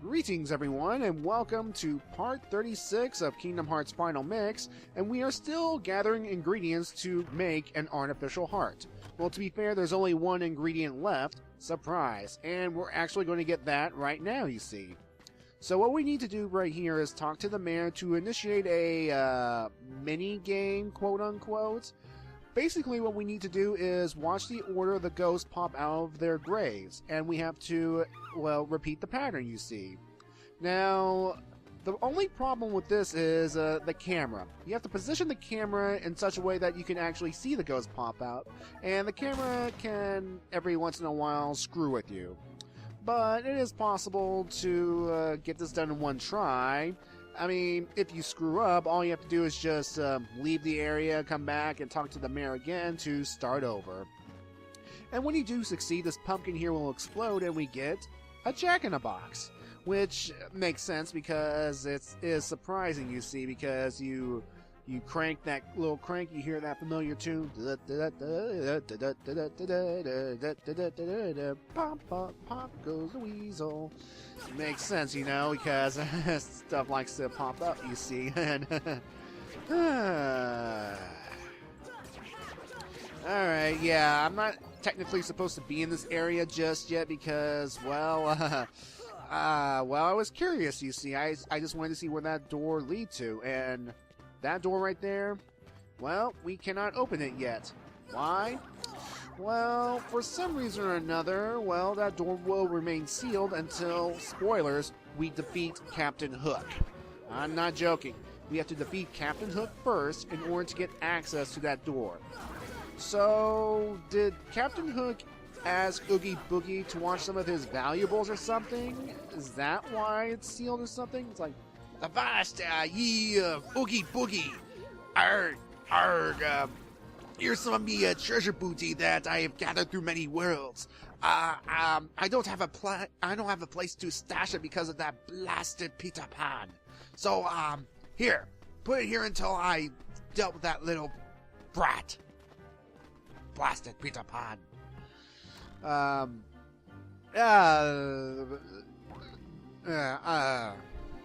Greetings everyone, and welcome to part 36 of Kingdom Hearts Final Mix, and we are still gathering ingredients to make an artificial heart. Well, to be fair, there's only one ingredient left, surprise, and we're actually going to get that right now, you see. So what we need to do right here is talk to the mayor to initiate a mini-game, quote-unquote. Basically, what we need to do is watch the order of the ghosts pop out of their graves, and we have to, well, repeat the pattern, you see. Now, the only problem with this is the camera. You have to position the camera in such a way that you can actually see the ghosts pop out, and the camera can, every once in a while, screw with you. But it is possible to get this done in one try. I mean, if you screw up, all you have to do is just leave the area, come back, and talk to the mayor again to start over. And when you do succeed, this pumpkin here will explode and we get a Jack-in-a-Box. Which makes sense because it is surprising, you see, because you crank that little crank, you hear that familiar tune. Pop, pop, pop goes the weasel. It makes sense, you know, because stuff likes to pop up, you see. And alright, yeah, I'm not technically supposed to be in this area just yet because, well, I was curious, you see. I just wanted to see where that door lead to, and that door right there, well, we cannot open it yet. Why? Well, for some reason or another, well, that door will remain sealed until, spoilers, we defeat Captain Hook. I'm not joking. We have to defeat Captain Hook first in order to get access to that door. So, did Captain Hook ask Oogie Boogie to watch some of his valuables or something? Is that why it's sealed or something? It's like, Avast, ye Oogie Boogie! Arg, arg, here's some of me treasure booty that I have gathered through many worlds. I don't have a place to stash it because of that blasted Peter Pan. So, here, put it here until I dealt with that little brat. Blasted Peter Pan.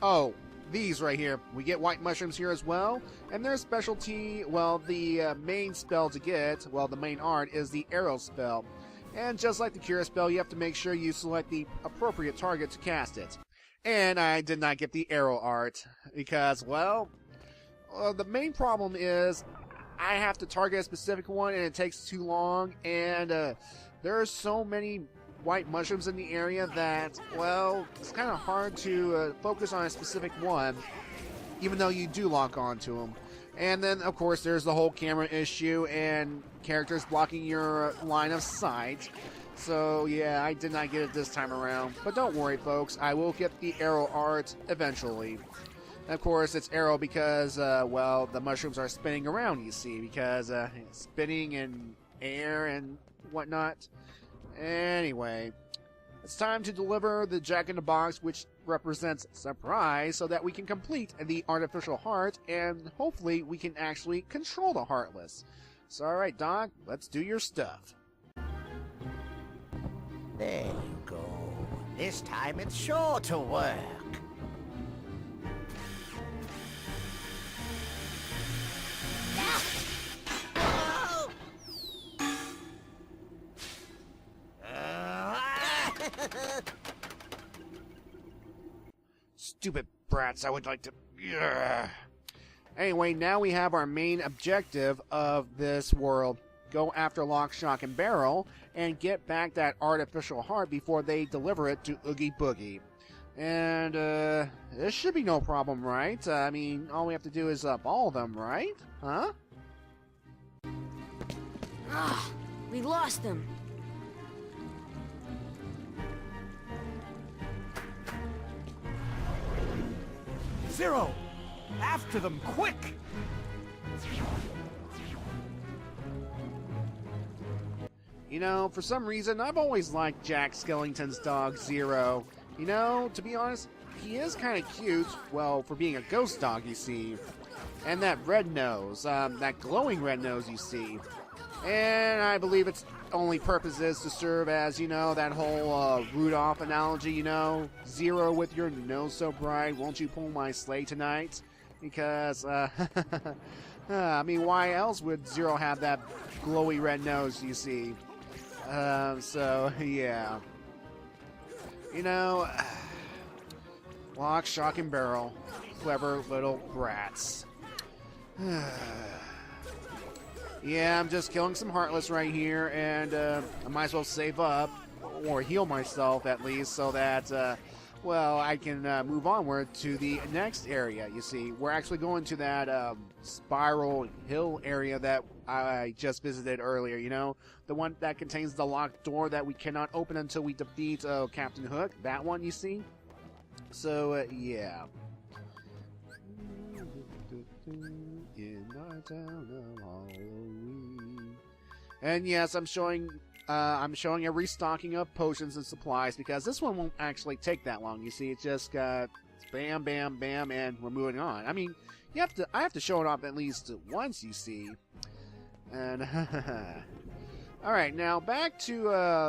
Oh, these right here. We get white mushrooms here as well, and their specialty, well, the main spell to get, well, the main art is the arrow spell. And just like the cure spell, you have to make sure you select the appropriate target to cast it. And I did not get the arrow art, because, well, the main problem is I have to target a specific one, and it takes too long, and there are so many white mushrooms in the area that, well, it's kind of hard to focus on a specific one, even though you do lock onto them. And then, of course, there's the whole camera issue and characters blocking your line of sight. So, yeah, I did not get it this time around. But don't worry, folks, I will get the arrow art eventually. And of course, it's arrow because, well, the mushrooms are spinning around, you see, because spinning in air and whatnot. Anyway, it's time to deliver the Jack-in-the-Box, which represents surprise, so that we can complete the artificial heart, and hopefully we can actually control the Heartless. So, alright, Doc, let's do your stuff. There you go. This time it's sure to work. Stupid brats, I would like to... Ugh. Anyway, now we have our main objective of this world. Go after Lock, Shock, and Barrel, and get back that artificial heart before they deliver it to Oogie Boogie. And, this should be no problem, right? I mean, all we have to do is ball them, right? Huh? Ah, we lost them. Zero! After them, quick! You know, for some reason, I've always liked Jack Skellington's dog, Zero. You know, to be honest, he is kind of cute, well, for being a ghost dog, you see. And that red nose, that glowing red nose, you see. And I believe it's only purpose is to serve as, you know, that whole Rudolph analogy, you know, Zero with your nose so bright, won't you pull my sleigh tonight? Because, I mean, why else would Zero have that glowy red nose, you see? So, yeah. You know, lock, shock, and barrel. Clever little brats. Yeah, I'm just killing some Heartless right here, and I might as well save up, or heal myself at least, so that, well, I can move onward to the next area, you see. We're actually going to that spiral hill area that I just visited earlier, you know? The one that contains the locked door that we cannot open until we defeat Captain Hook. That one, you see? So, yeah. In our town of Halloween. And yes, I'm showing a restocking of potions and supplies because this one won't actually take that long. You see, it's just bam, bam, bam, and we're moving on. I mean, I have to show it off at least once, you see. And all right, now back to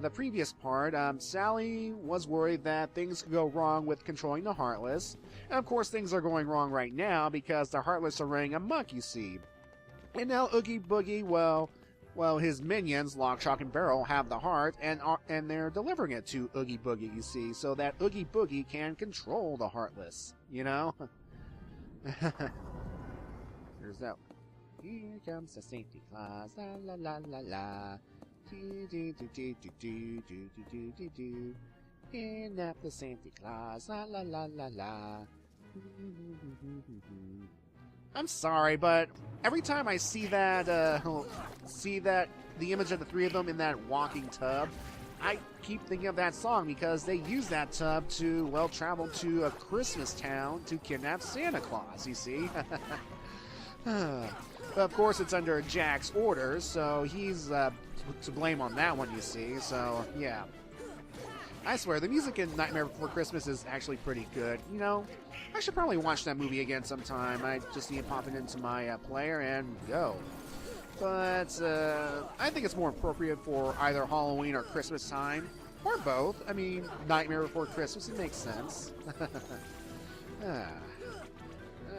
the previous part. Sally was worried that things could go wrong with controlling the Heartless. And of course, things are going wrong right now because the Heartless are running amok, you see. And now Oogie Boogie, well, his minions, Lock, Shock, and Barrel, have the heart, and they're delivering it to Oogie Boogie, you see, so that Oogie Boogie can control the Heartless, you know? Here's that. Here comes the Santa Claus, la la la la la. Do do do do do do do do do do. In up the Santa Claus, la la la la la. I'm sorry, but every time I see that, the image of the three of them in that walking tub, I keep thinking of that song because they use that tub to, well, travel to a Christmas town to kidnap Santa Claus, you see. But of course it's under Jack's orders, so he's to blame on that one, you see, so yeah. I swear, the music in Nightmare Before Christmas is actually pretty good. You know, I should probably watch that movie again sometime. I just need to pop it into my player and go. But I think it's more appropriate for either Halloween or Christmas time, or both. I mean, Nightmare Before Christmas, it makes sense.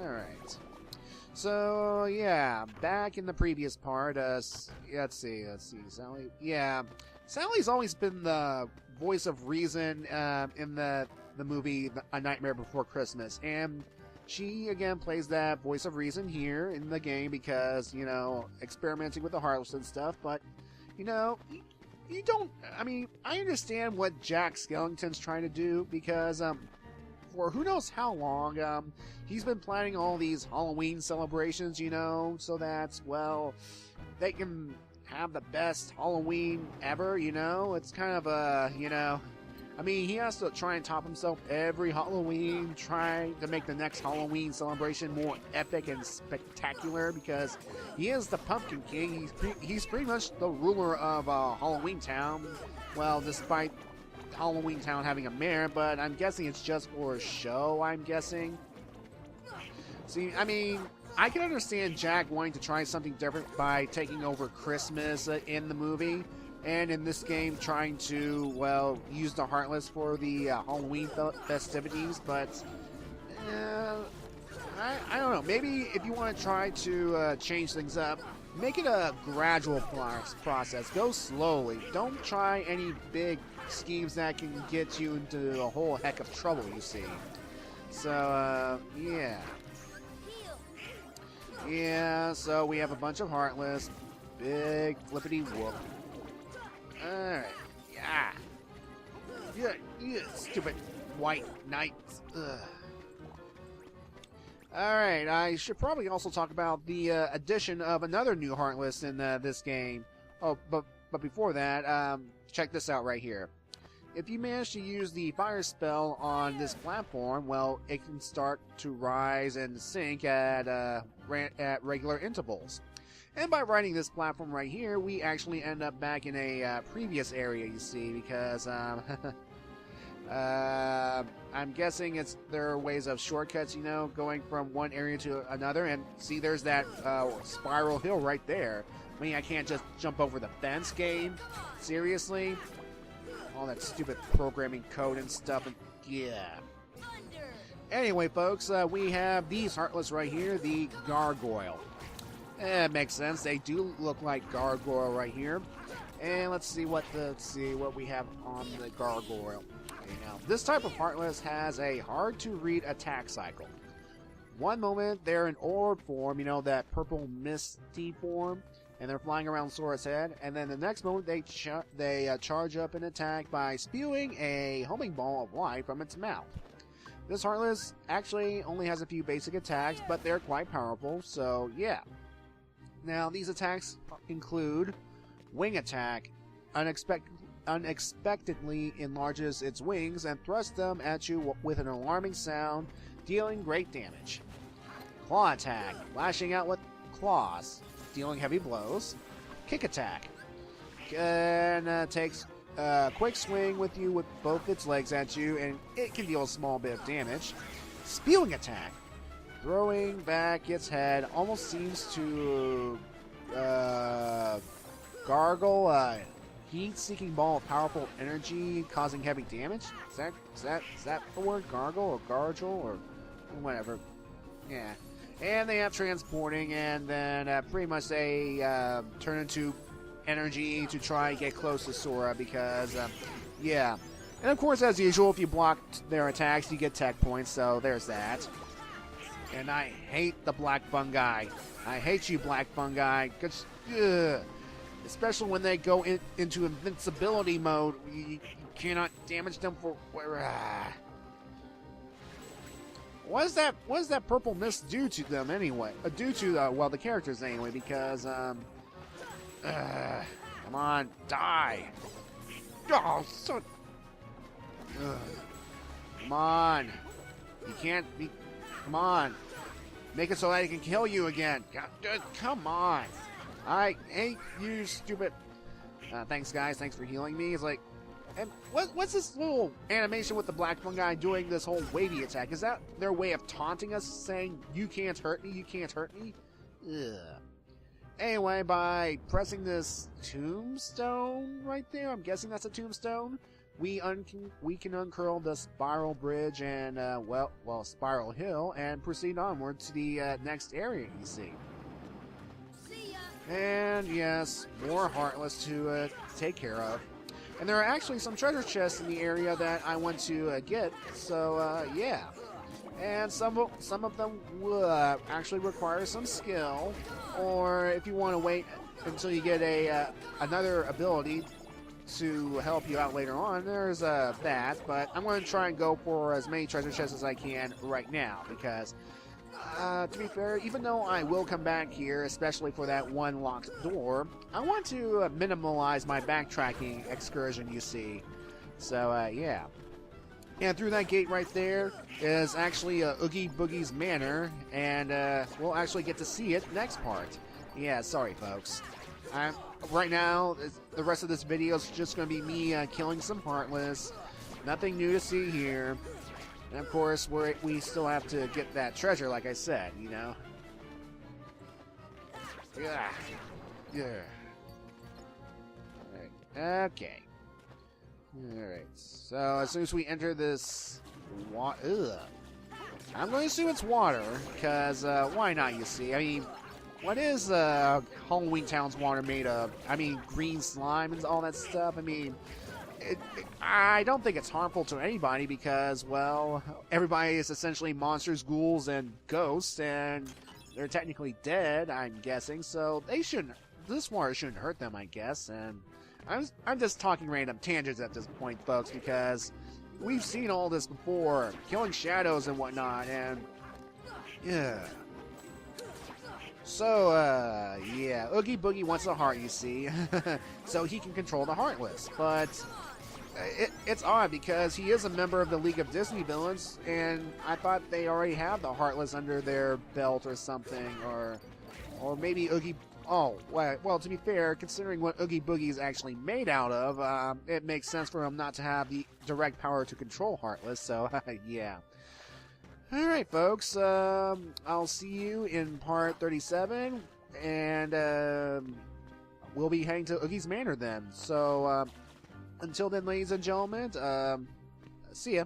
Alright. So, yeah, back in the previous part, let's see, Sally. Yeah, Sally's always been the voice of reason in the movie A Nightmare Before Christmas, and she again plays that voice of reason here in the game because, you know, experimenting with the Heartless and stuff, but, you know, you don't, I mean, I understand what Jack Skellington's trying to do because, for who knows how long, he's been planning all these Halloween celebrations, you know, so that, well, they can have the best Halloween ever, you know? It's kind of a, you know, I mean, he has to try and top himself every Halloween, try to make the next Halloween celebration more epic and spectacular because he is the Pumpkin King. He's pretty much the ruler of Halloween Town. Well, despite Halloween Town having a mayor, but I'm guessing it's just for a show, I'm guessing. See, I mean, I can understand Jack wanting to try something different by taking over Christmas in the movie, and in this game trying to, well, use the Heartless for the Halloween festivities, but I don't know. Maybe if you want to try to change things up, make it a gradual process. Go slowly. Don't try any big schemes that can get you into a whole heck of trouble, you see. So, yeah. Yeah, so we have a bunch of Heartless. Big flippity whoop. Alright. Yeah. Yeah, stupid white knights. Ugh. Alright, I should probably also talk about the addition of another new Heartless in this game. Oh, but before that, check this out right here. If you manage to use the fire spell on this platform, well, it can start to rise and sink at regular intervals. And by riding this platform right here, we actually end up back in a previous area, you see, because, I I'm guessing there are ways of shortcuts, you know, going from one area to another. And see, there's that spiral hill right there. I mean, I can't just jump over the fence, game. Seriously? All that stupid programming code and stuff. And yeah. Anyway, folks, we have these Heartless right here, the Gargoyle. It makes sense. They do look like Gargoyle right here. And let's see what we have on the Gargoyle. Okay, now, this type of Heartless has a hard-to-read attack cycle. One moment, they're in orb form, you know, that purple misty form, and they're flying around Sora's head. And then the next moment, they charge up an attack by spewing a homing ball of light from its mouth. This Heartless actually only has a few basic attacks, but they're quite powerful, so yeah. Now, these attacks include Wing Attack. Unexpectedly enlarges its wings and thrusts them at you with an alarming sound, dealing great damage. Claw Attack. Lashing out with claws, dealing heavy blows. Kick Attack. And takes a quick swing with you with both its legs at you, and it can deal a small bit of damage. Spewing Attack. Throwing back its head, almost seems to gargle a heat-seeking ball of powerful energy, causing heavy damage. Is that the word? Gargle or gargle or whatever? Yeah. And they have transporting, and then pretty much they turn into energy to try and get close to Sora because, yeah. And of course, as usual, if you block their attacks, you get tech points, so there's that. And I hate the black fungi. I hate you, black fungi. Especially when they go into invincibility mode. You cannot damage them for... What does that purple mist do to them anyway? Due to, well, the characters anyway, because, come on, die. Oh, so... Come on. You can't be... Come on. Make it so that I can kill you again. God, come on. I hate you, stupid... thanks, guys. Thanks for healing me. It's like... And what's this little animation with the black fungi doing this whole wavy attack? Is that their way of taunting us, saying, you can't hurt me, you can't hurt me? Ugh. Anyway, by pressing this tombstone right there, I'm guessing that's a tombstone, we can uncurl the spiral bridge and, spiral hill, and proceed onward to the next area you see. And yes, more Heartless to take care of. And there are actually some treasure chests in the area that I want to get, so yeah. And some of them will actually require some skill, or if you want to wait until you get another ability to help you out later on, there's that. But I'm going to try and go for as many treasure chests as I can right now, because to be fair, even though I will come back here, especially for that one locked door, I want to minimize my backtracking excursion, you see. So, yeah. And through that gate right there is actually Oogie Boogie's Manor, and we'll actually get to see it next part. Yeah, sorry, folks. Right now, the rest of this video is just going to be me killing some Heartless. Nothing new to see here. And of course, we still have to get that treasure, like I said, you know. Yeah. Yeah. Alright. Okay. Alright. So, as soon as we enter this water... I'm going to assume it's water, because why not, you see? I mean, what is Halloween Town's water made of? I mean, green slime and all that stuff? I mean... I don't think it's harmful to anybody because, well, everybody is essentially monsters, ghouls, and ghosts, and they're technically dead, I'm guessing, so this water shouldn't hurt them, I guess, and I'm just talking random tangents at this point, folks, because we've seen all this before, killing shadows and whatnot, and, yeah. So, yeah, Oogie Boogie wants a heart, you see, so he can control the Heartless, but... It's odd because he is a member of the League of Disney Villains, and I thought they already have the Heartless under their belt or something, or maybe Oogie... Oh, well, to be fair, considering what Oogie Boogie is actually made out of, it makes sense for him not to have the direct power to control Heartless, so, yeah. Alright, folks, I'll see you in part 37, and, we'll be heading to Oogie's Manor then. So, until then, ladies and gentlemen, see ya.